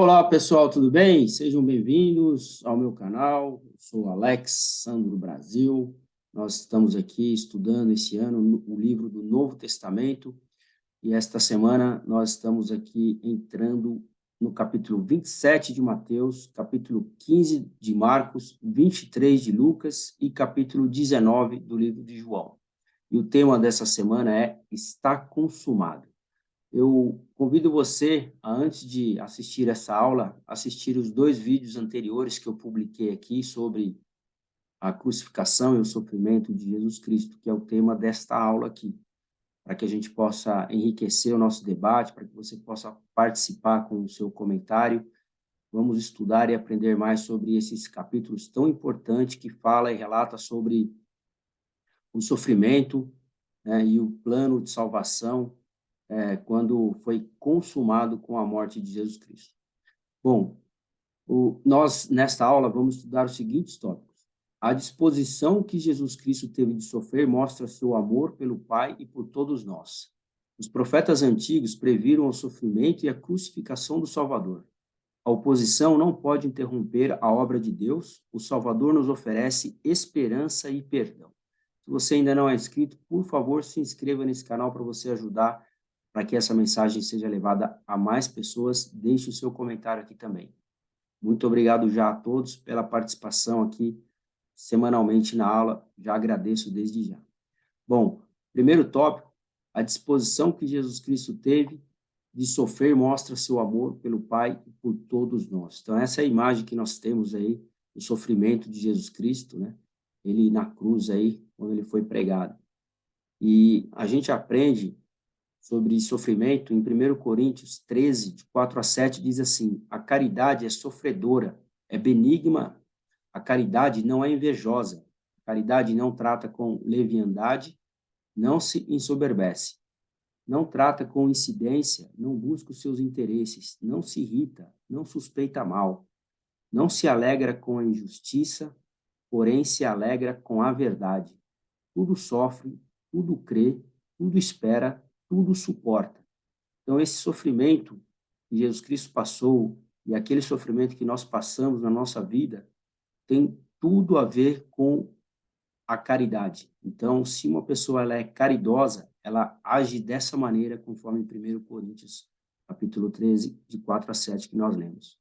Olá, pessoal, tudo bem? Sejam bem-vindos ao meu canal. Eu sou Alex Sandro Brasil. Nós estamos aqui estudando esse ano o livro do Novo Testamento e esta semana nós estamos aqui entrando no capítulo 27 de Mateus, capítulo 15 de Marcos, 23 de Lucas e capítulo 19 do livro de João. E o tema dessa semana é Está Consumado. Eu convido você a, antes de assistir essa aula, assistir os 2 vídeos anteriores que eu publiquei aqui sobre a crucificação e o sofrimento de Jesus Cristo, que é o tema desta aula aqui, para que a gente possa enriquecer o nosso debate, para que você possa participar com o seu comentário. Vamos estudar e aprender mais sobre esses capítulos tão importantes que fala e relata sobre o sofrimento, né, e o plano de salvação quando foi consumado com a morte de Jesus Cristo. Bom, nós, nesta aula, vamos estudar os seguintes tópicos. A disposição que Jesus Cristo teve de sofrer mostra seu amor pelo Pai e por todos nós. Os profetas antigos previram o sofrimento e a crucificação do Salvador. A oposição não pode interromper a obra de Deus. O Salvador nos oferece esperança e perdão. Se você ainda não é inscrito, por favor, se inscreva nesse canal para você ajudar para que essa mensagem seja levada a mais pessoas. Deixe o seu comentário aqui também. Muito obrigado já a todos pela participação aqui semanalmente na aula. Já agradeço desde já. Bom, primeiro tópico, a disposição que Jesus Cristo teve de sofrer mostra seu amor pelo Pai e por todos nós. Então, essa é a imagem que nós temos aí, do sofrimento de Jesus Cristo, né? Ele na cruz aí, quando ele foi pregado. E a gente aprende sobre sofrimento em 1 Coríntios 13, de 4 a 7, diz assim: a caridade é sofredora, é benigna, a caridade não é invejosa, a caridade não trata com leviandade, não se ensoberbece, não trata com incidência, não busca os seus interesses, não se irrita, não suspeita mal, não se alegra com a injustiça, porém se alegra com a verdade. Tudo sofre, tudo crê, tudo espera, tudo suporta. Então, esse sofrimento que Jesus Cristo passou e aquele sofrimento que nós passamos na nossa vida tem tudo a ver com a caridade. Então, se uma pessoa ela é caridosa, ela age dessa maneira, conforme em 1 Coríntios, capítulo 13, de 4 a 7, que nós lemos.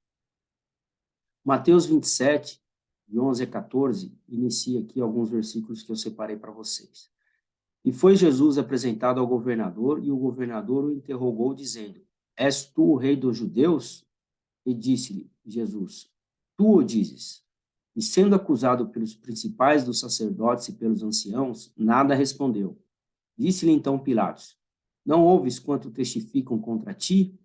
Mateus 27, de 11 a 14, inicia aqui alguns versículos que eu separei para vocês. E foi Jesus apresentado ao governador, e o governador o interrogou, dizendo: És tu o rei dos judeus? E disse-lhe Jesus: Tu o dizes. E sendo acusado pelos principais dos sacerdotes e pelos anciãos, nada respondeu. Disse-lhe então Pilatos: Não ouves quanto testificam contra ti?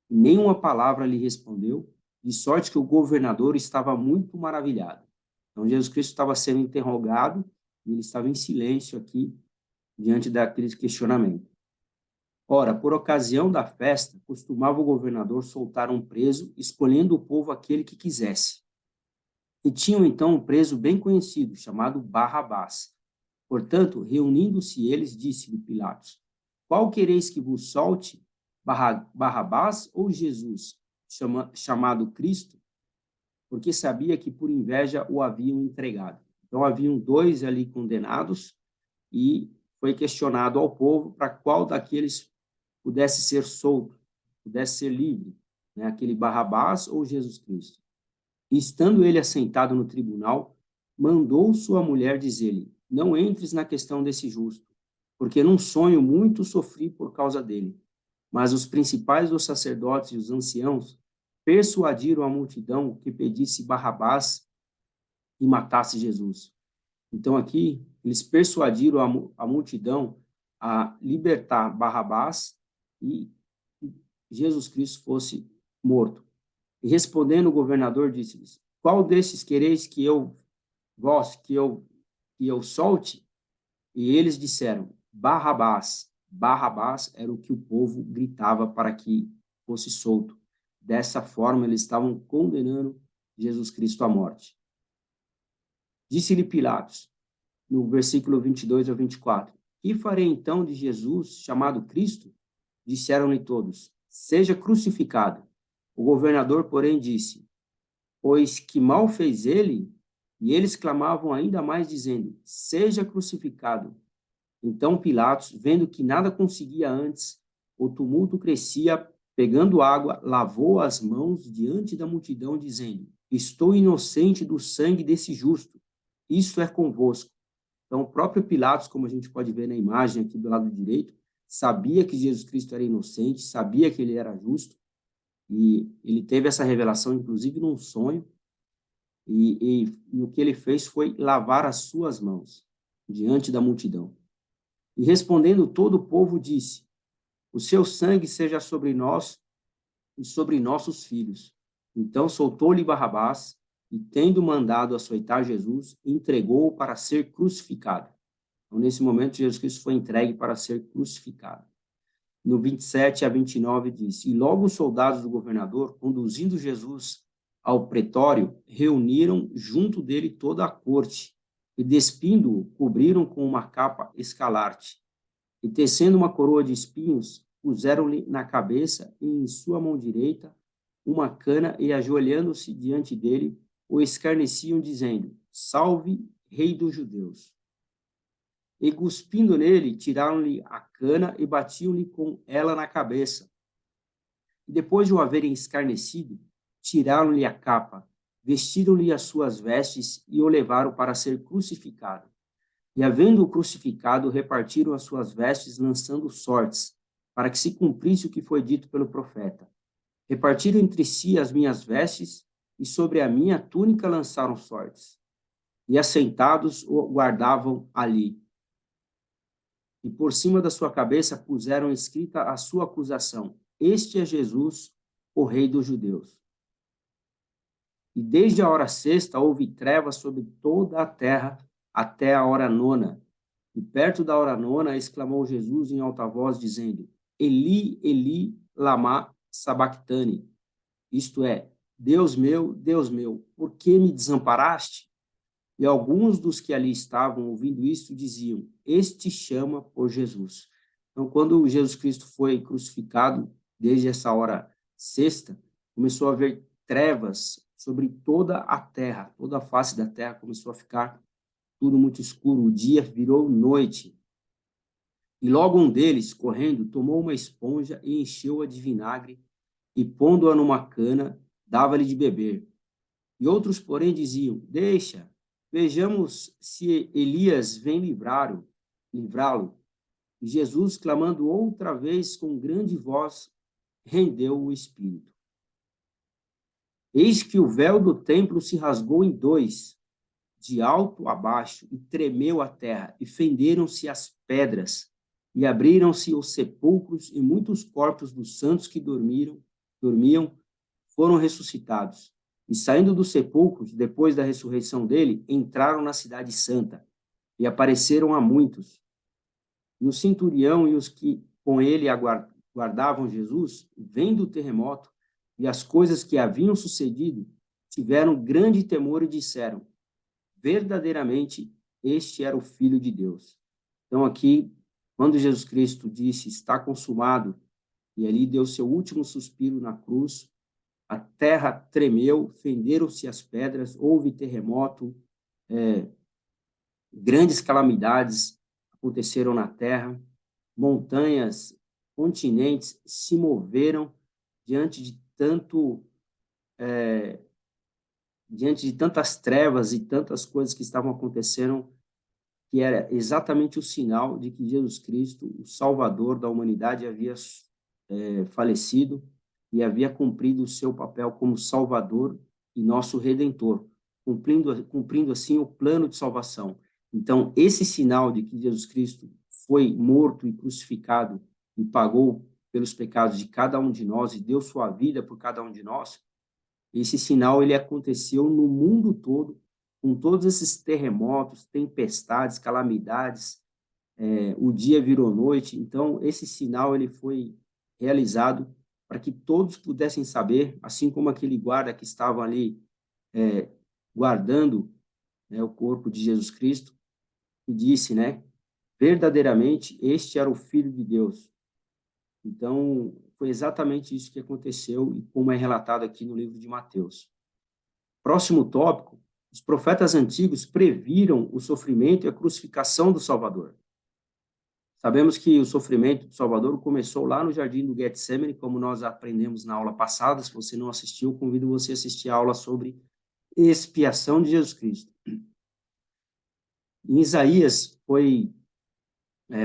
E nenhuma palavra lhe respondeu, de sorte que o governador estava muito maravilhado. Então Jesus Cristo estava sendo interrogado e ele estava em silêncio aqui, diante daquele questionamento. Ora, por ocasião da festa, costumava o governador soltar um preso, escolhendo o povo aquele que quisesse. E tinham então um preso bem conhecido, chamado Barrabás. Portanto, reunindo-se eles, disse-lhe Pilatos: Qual quereis que vos solte, Barrabás ou Jesus, chamado Cristo? Porque sabia que por inveja o haviam entregado. Então, haviam 2 ali condenados, e foi questionado ao povo para qual daqueles pudesse ser solto, pudesse ser livre, né? Aquele Barrabás ou Jesus Cristo. E estando ele assentado no tribunal, mandou sua mulher dizer-lhe: Não entres na questão desse justo, porque num sonho muito sofri por causa dele. Mas os principais dos sacerdotes e os anciãos persuadiram a multidão que pedisse Barrabás e matasse Jesus. Então, aqui, eles persuadiram a multidão a libertar Barrabás e Jesus Cristo fosse morto. E respondendo o governador, disse-lhes: Qual desses quereis que eu solte? E eles disseram: Barrabás. Barrabás era o que o povo gritava para que fosse solto. Dessa forma, eles estavam condenando Jesus Cristo à morte. Disse-lhe Pilatos, no versículo 22 ao 24: Que farei então de Jesus, chamado Cristo? Disseram-lhe todos: Seja crucificado. O governador, porém, disse: pois que mal fez ele? E eles clamavam ainda mais, dizendo: seja crucificado. Então Pilatos, vendo que nada conseguia antes, o tumulto crescia, pegando água, lavou as mãos diante da multidão, dizendo: estou inocente do sangue desse justo. Isso é convosco. Então, o próprio Pilatos, como a gente pode ver na imagem aqui do lado direito, sabia que Jesus Cristo era inocente, sabia que ele era justo, e ele teve essa revelação, inclusive, num sonho, e o que ele fez foi lavar as suas mãos diante da multidão. E respondendo todo o povo, disse: o seu sangue seja sobre nós e sobre nossos filhos. Então soltou-lhe Barrabás, e tendo mandado açoitar Jesus, entregou-o para ser crucificado. Então, nesse momento, Jesus Cristo foi entregue para ser crucificado. No 27 a 29 diz: e logo os soldados do governador, conduzindo Jesus ao pretório, reuniram junto dele toda a corte, e despindo-o, cobriram com uma capa escarlate, e tecendo uma coroa de espinhos, puseram-lhe na cabeça e em sua mão direita uma cana, e ajoelhando-se diante dele, o escarneciam, dizendo: salve, rei dos judeus. E cuspindo nele, tiraram-lhe a cana e batiam-lhe com ela na cabeça. E depois de o haverem escarnecido, tiraram-lhe a capa, vestiram-lhe as suas vestes e o levaram para ser crucificado. E, havendo-o crucificado, repartiram as suas vestes, lançando sortes, para que se cumprisse o que foi dito pelo profeta. Repartiram entre si as minhas vestes, e sobre a minha túnica lançaram sortes. E assentados o guardavam ali. E por cima da sua cabeça puseram escrita a sua acusação: este é Jesus, o rei dos judeus. E desde a hora sexta houve trevas sobre toda a terra até a hora nona. E perto da hora nona exclamou Jesus em alta voz, dizendo: Eli, Eli, lama sabachthani. Isto é: Deus meu, por que me desamparaste? E alguns dos que ali estavam ouvindo isso diziam: este chama por Jesus. Então, quando Jesus Cristo foi crucificado, desde essa hora sexta, começou a haver trevas sobre toda a terra, toda a face da terra começou a ficar tudo muito escuro, o dia virou noite. E logo um deles, correndo, tomou uma esponja e encheu-a de vinagre, e pondo-a numa cana, dava-lhe de beber. E outros, porém, diziam: deixa, vejamos se Elias vem livrá-lo. E Jesus, clamando outra vez com grande voz, rendeu o espírito. Eis que o véu do templo se rasgou em dois, de alto a baixo, e tremeu a terra, e fenderam-se as pedras, e abriram-se os sepulcros, e muitos corpos dos santos que dormiam, foram ressuscitados. E saindo dos sepulcros, depois da ressurreição dele, entraram na cidade santa, e apareceram a muitos. E o centurião e os que com ele guardavam Jesus, vendo o terremoto e as coisas que haviam sucedido, tiveram grande temor e disseram: verdadeiramente, este era o Filho de Deus. Então, aqui, quando Jesus Cristo disse: está consumado, e ali deu seu último suspiro na cruz, a terra tremeu, fenderam-se as pedras, houve terremoto, grandes calamidades aconteceram na terra, montanhas, continentes se moveram diante de diante de tantas trevas e tantas coisas que estavam acontecendo, que era exatamente o sinal de que Jesus Cristo, o Salvador da humanidade, havia falecido e havia cumprido o seu papel como Salvador e nosso Redentor, cumprindo assim o plano de salvação. Então, esse sinal de que Jesus Cristo foi morto e crucificado e pagou pelos pecados de cada um de nós e deu sua vida por cada um de nós, esse sinal ele aconteceu no mundo todo, com todos esses terremotos, tempestades, calamidades, o dia virou noite. Então, esse sinal ele foi realizado para que todos pudessem saber, assim como aquele guarda que estava ali guardando, né, o corpo de Jesus Cristo, e disse, né, verdadeiramente, este era o Filho de Deus. Então, foi exatamente isso que aconteceu e como é relatado aqui no livro de Mateus. Próximo tópico, os profetas antigos previram o sofrimento e a crucificação do Salvador. Sabemos que o sofrimento do Salvador começou lá no Jardim do Getsemane, como nós aprendemos na aula passada. Se você não assistiu, convido você a assistir a aula sobre expiação de Jesus Cristo. Em Isaías foi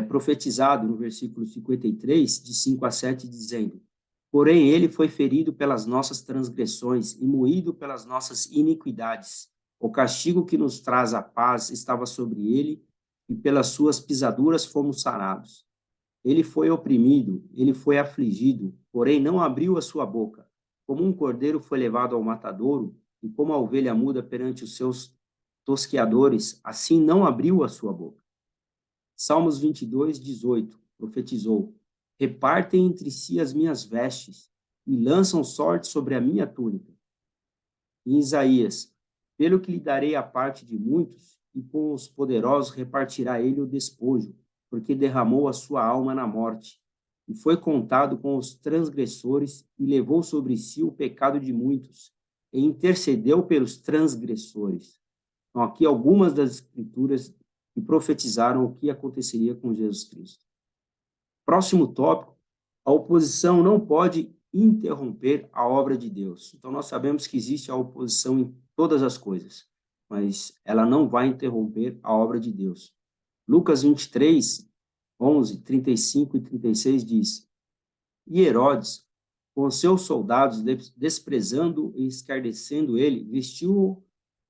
profetizado no versículo 53, de 5 a 7, dizendo: porém ele foi ferido pelas nossas transgressões e moído pelas nossas iniquidades. O castigo que nos traz a paz estava sobre ele, e pelas suas pisaduras fomos sarados. Ele foi oprimido, ele foi afligido, porém não abriu a sua boca. Como um cordeiro foi levado ao matadouro, e como a ovelha muda perante os seus tosqueadores, assim não abriu a sua boca. Salmos 22, 18, profetizou: repartem entre si as minhas vestes, e lançam sorte sobre a minha túnica. Em Isaías: pelo que lhe darei a parte de muitos, e com os poderosos repartirá ele o despojo, porque derramou a sua alma na morte, e foi contado com os transgressores, e levou sobre si o pecado de muitos, e intercedeu pelos transgressores. Então, aqui algumas das escrituras que profetizaram o que aconteceria com Jesus Cristo. Próximo tópico, a oposição não pode interromper a obra de Deus. Então, nós sabemos que existe a oposição em todas as coisas, mas ela não vai interromper a obra de Deus. Lucas 23, 11, 35 e 36 diz: e Herodes, com seus soldados, desprezando e escarnecendo ele, vestiu-o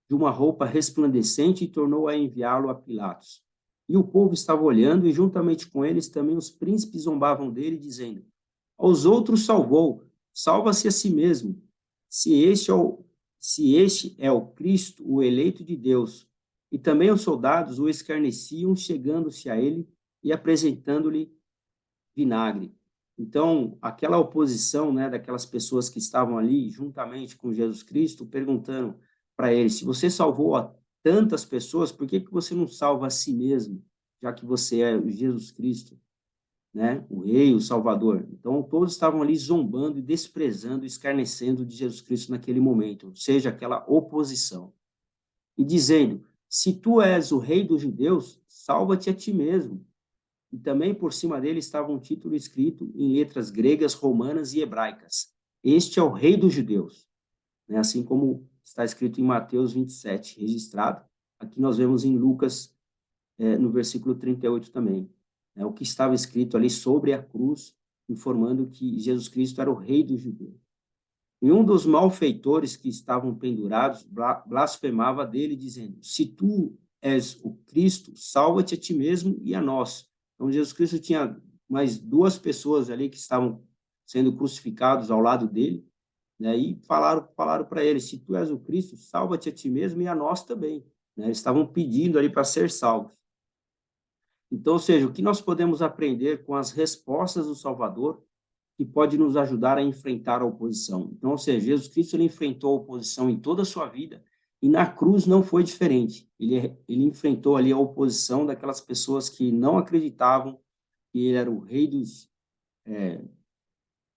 de uma roupa resplandecente e tornou a enviá-lo a Pilatos. E o povo estava olhando, e juntamente com eles também os príncipes zombavam dele, dizendo: aos outros salvou, salva-se a si mesmo. Se este é o Cristo, o eleito de Deus. E também os soldados o escarneciam, chegando-se a ele e apresentando-lhe vinagre. Então, aquela oposição, né, daquelas pessoas que estavam ali juntamente com Jesus Cristo, perguntando para ele: se você salvou a tantas pessoas, por que você não salva a si mesmo, já que você é Jesus Cristo, né, o Rei, o Salvador? Então, todos estavam ali zombando e desprezando, escarnecendo de Jesus Cristo naquele momento, ou seja, aquela oposição. E dizendo: se tu és o Rei dos judeus, salva-te a ti mesmo. E também por cima dele estava um título escrito em letras gregas, romanas e hebraicas: este é o Rei dos judeus. Né? Assim como está escrito em Mateus 27, registrado. Aqui nós vemos em Lucas, no versículo 38 também. Né? O que estava escrito ali sobre a cruz, informando que Jesus Cristo era o Rei dos judeus. E um dos malfeitores que estavam pendurados blasfemava dele, dizendo: se tu és o Cristo, salva-te a ti mesmo e a nós. Então, Jesus Cristo tinha mais duas pessoas ali que estavam sendo crucificados ao lado dele, né? E falaram para ele: se tu és o Cristo, salva-te a ti mesmo e a nós também. Né? Eles estavam pedindo ali para ser salvos. Então, ou seja, o que nós podemos aprender com as respostas do Salvador que pode nos ajudar a enfrentar a oposição. Então, ou seja, Jesus Cristo ele enfrentou a oposição em toda a sua vida e na cruz não foi diferente. Ele enfrentou ali a oposição daquelas pessoas que não acreditavam que ele era o Rei dos...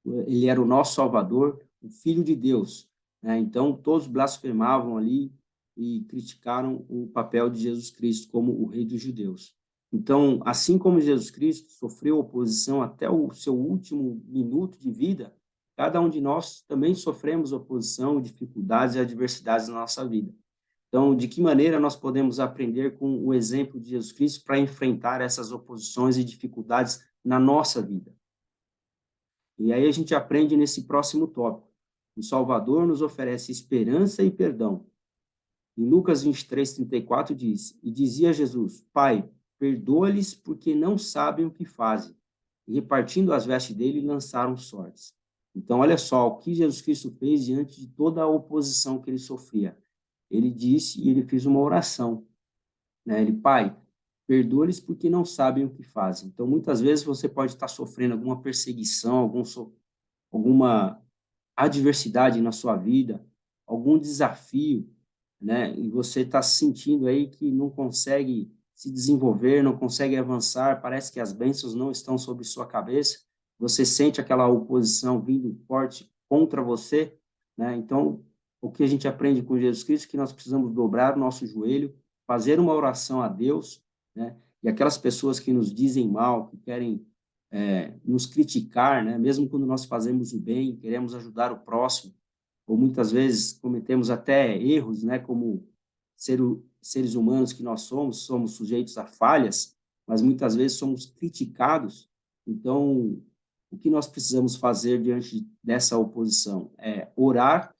ele era o nosso Salvador, o Filho de Deus. Né? Então, todos blasfemavam ali e criticaram o papel de Jesus Cristo como o Rei dos judeus. Então, assim como Jesus Cristo sofreu oposição até o seu último minuto de vida, cada um de nós também sofremos oposição, dificuldades e adversidades na nossa vida. Então, de que maneira nós podemos aprender com o exemplo de Jesus Cristo para enfrentar essas oposições e dificuldades na nossa vida? E aí a gente aprende nesse próximo tópico. O Salvador nos oferece esperança e perdão. Em Lucas 23, 34 diz: e dizia Jesus: Pai, perdoa-lhes porque não sabem o que fazem. E repartindo as vestes dele, lançaram sortes. Então, olha só o que Jesus Cristo fez diante de toda a oposição que ele sofria. Ele disse e ele fez uma oração. Né? Ele: Pai, perdoa-lhes porque não sabem o que fazem. Então, muitas vezes você pode estar sofrendo alguma perseguição, alguma adversidade na sua vida, algum desafio, né? E você está sentindo aí que não consegue se desenvolver, não consegue avançar, parece que as bênçãos não estão sobre sua cabeça. você sente aquela oposição vindo forte contra você, né? Então, o que a gente aprende com Jesus Cristo é que nós precisamos dobrar o nosso joelho, fazer uma oração a Deus, né? E aquelas pessoas que nos dizem mal, que querem nos criticar, né? Mesmo quando nós fazemos o bem, queremos ajudar o próximo, ou muitas vezes cometemos até erros, né? Como seres humanos que nós somos sujeitos a falhas, mas muitas vezes somos criticados. Então, o que nós precisamos fazer diante dessa oposição? É orar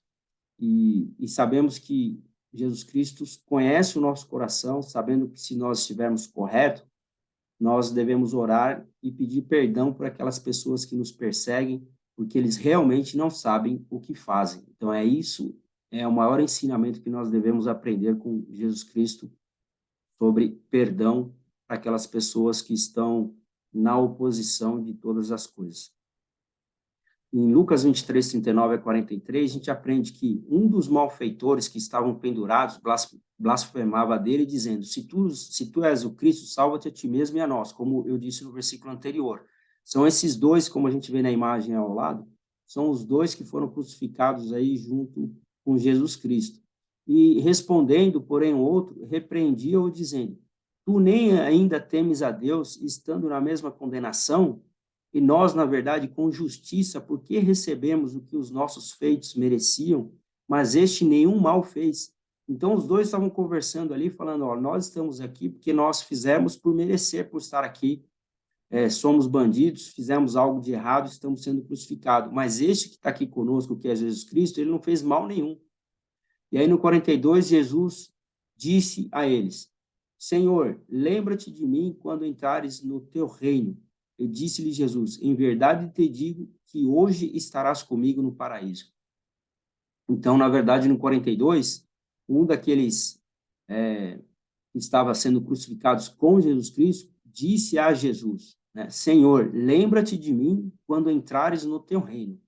e sabemos que Jesus Cristo conhece o nosso coração, sabendo que se nós estivermos corretos, nós devemos orar e pedir perdão por aquelas pessoas que nos perseguem, porque eles realmente não sabem o que fazem. Então, é o maior ensinamento que nós devemos aprender com Jesus Cristo sobre perdão para aquelas pessoas que estão na oposição de todas as coisas. Em Lucas 23, 39 a 43, a gente aprende que um dos malfeitores que estavam pendurados blasfemava dele, dizendo, se tu és o Cristo, salva-te a ti mesmo e a nós, como eu disse no versículo anterior. São esses dois, como a gente vê na imagem ao lado, são os dois que foram crucificados aí junto com Jesus Cristo. E respondendo, porém, o outro, repreendia-o, dizendo, tu nem ainda temes a Deus, estando na mesma condenação? E nós, na verdade, com justiça, porque recebemos o que os nossos feitos mereciam, mas este nenhum mal fez. Então, os dois estavam conversando ali, falando, ó, nós estamos aqui porque nós fizemos por merecer, por estar aqui, somos bandidos, fizemos algo de errado, estamos sendo crucificados. Mas este que está aqui conosco, que é Jesus Cristo, ele não fez mal nenhum. E aí, no 42, Jesus disse a eles, Senhor, lembra-te de mim quando entrares no teu reino. E disse-lhe Jesus, em verdade te digo que hoje estarás comigo no paraíso. Então, na verdade, no 42, um daqueles que estava sendo crucificados com Jesus Cristo, disse a Jesus, né, Senhor, lembra-te de mim quando entrares no teu reino.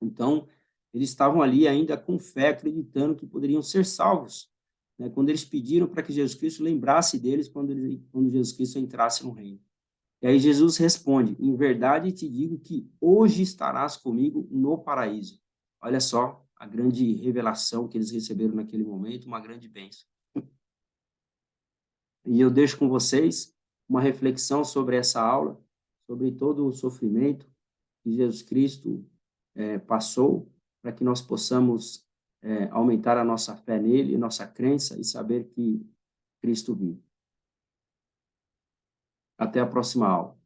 Então, eles estavam ali ainda com fé, acreditando que poderiam ser salvos, né, quando eles pediram para que Jesus Cristo lembrasse deles quando Jesus Cristo entrasse no reino. E aí Jesus responde, em verdade te digo que hoje estarás comigo no paraíso. Olha só a grande revelação que eles receberam naquele momento, uma grande bênção. E eu deixo com vocês uma reflexão sobre essa aula, sobre todo o sofrimento que Jesus Cristo passou, para que nós possamos aumentar a nossa fé nele, nossa crença e saber que Cristo vive. Até a próxima aula.